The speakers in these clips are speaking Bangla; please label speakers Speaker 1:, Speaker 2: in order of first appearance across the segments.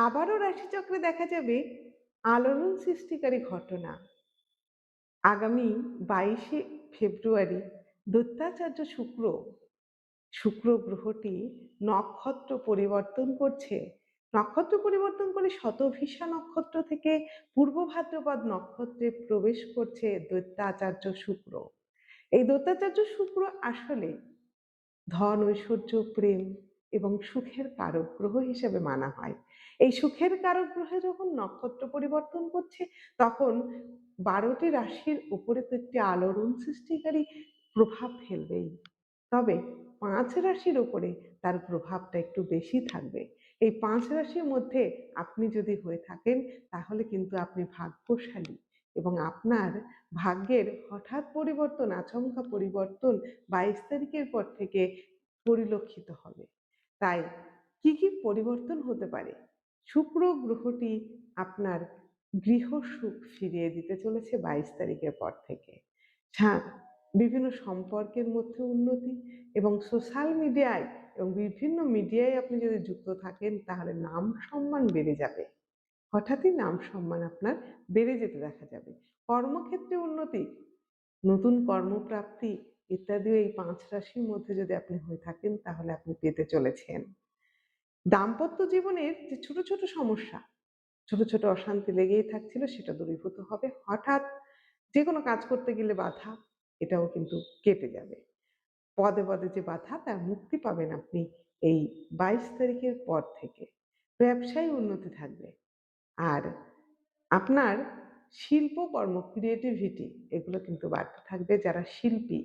Speaker 1: আবারও রাশিচক্রে দেখা যাবে আলোড়ন সৃষ্টিকারী ঘটনা। আগামী 22শে ফেব্রুয়ারি দৈত্যাচার্য শুক্র গ্রহটি নক্ষত্র পরিবর্তন করছে। নক্ষত্র পরিবর্তন করে শতভিসা নক্ষত্র থেকে পূর্ব ভাদ্রপদ নক্ষত্রে প্রবেশ করছে দৈত্যাচার্য শুক্র। এই দৈত্যাচার্য শুক্র আসলে ধন, ঐশ্বর্য, প্রেম এবং সুখের কারক গ্রহ হিসেবে মানা হয়। এই সুখের কারক গ্রহে যখন নক্ষত্র পরিবর্তন করছে, তখন 12টি রাশির উপরে তো একটি আলোড়ন সৃষ্টিকারী প্রভাব ফেলবেই। তবে 5 রাশির উপরে তার প্রভাবটা একটু বেশি থাকবে। এই 5 রাশির মধ্যে আপনি যদি হয়ে থাকেন, তাহলে কিন্তু আপনি ভাগ্যশালী এবং আপনার ভাগ্যের হঠাৎ পরিবর্তন, আচমকা পরিবর্তন 22 তারিখের পর থেকে পরিলক্ষিত হবে। তাই কি পরিবর্তন হতে পারে? শুক্র গ্রহটি আপনার গৃহ সুখ ফিরিয়ে দিতে চলেছে 22 তারিখের পর থেকে। হ্যাঁ, বিভিন্ন সম্পর্কের মধ্যে উন্নতি এবং সোশ্যাল মিডিয়ায় এবং বিভিন্ন মিডিয়ায় আপনি যদি যুক্ত থাকেন, তাহলে নাম সম্মান বেড়ে যাবে। হঠাৎই নাম সম্মান আপনার বেড়ে যেতে দেখা যাবে। কর্মক্ষেত্রে উন্নতি, নতুন কর্মপ্রাপ্তি ইত্যাদিও এই 5 রাশির মধ্যে যদি আপনি হয়ে থাকেন, তাহলে আপনি পেতে চলেছেন। দাম্পত্য জীবনের যে ছোট ছোট সমস্যা, ছোট ছোট অশান্তি লেগেই থাকছিল, সেটা দূরীভূত হবে। হঠাৎ যে কোনো কাজ করতে গেলে বাধা, এটাও কিন্তু কেটে যাবে। পদে পদে যে বাধা, তার মুক্তি পাবেন আপনি এই 22 তারিখের পর থেকে। ব্যবসায় উন্নতি থাকবে। আর আপনার শিল্পকর্ম, ক্রিয়েটিভিটি এগুলো কিন্তু বাড়তে থাকবে। যারা শিল্পী,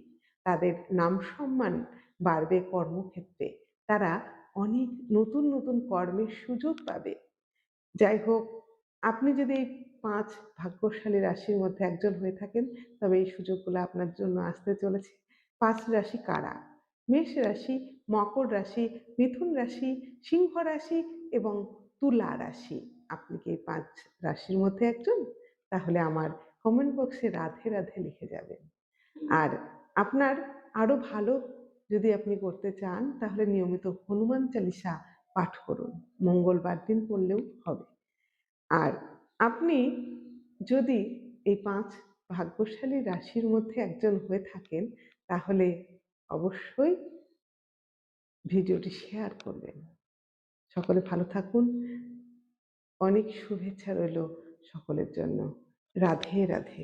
Speaker 1: তাদের নাম সম্মান বাড়বে কর্মক্ষেত্রে। তারা অনেক নতুন নতুন কর্মের সুযোগ পাবে। যাই হোক, আপনি যদি এই 5 ভাগ্যশালী রাশির মধ্যে একজন হয়ে থাকেন, তবে এই সুযোগগুলো আপনার জন্য আসতে চলেছে। 5 রাশি কারা? মেষ রাশি, মকর রাশি, মিথুন রাশি, সিংহ রাশি এবং তুলা রাশি। আপনি কি এই 5 রাশির মধ্যে একজন? তাহলে আমার কমেন্ট বক্সে রাধে রাধে লিখে যাবেন। আর আপনার আরো ভালো যদি আপনি করতে চান, তাহলে নিয়মিত হনুমান চালিসা পাঠ করুন। মঙ্গলবার দিন পড়লেও হবে। আর আপনি যদি এই 5 ভাগ্যশালী রাশির মধ্যে একজন হয়ে থাকেন, তাহলে অবশ্যই ভিডিওটি শেয়ার করবেন। সকলে ভালো থাকুন। অনেক শুভেচ্ছা রইল সকলের জন্য। রাধে রাধে।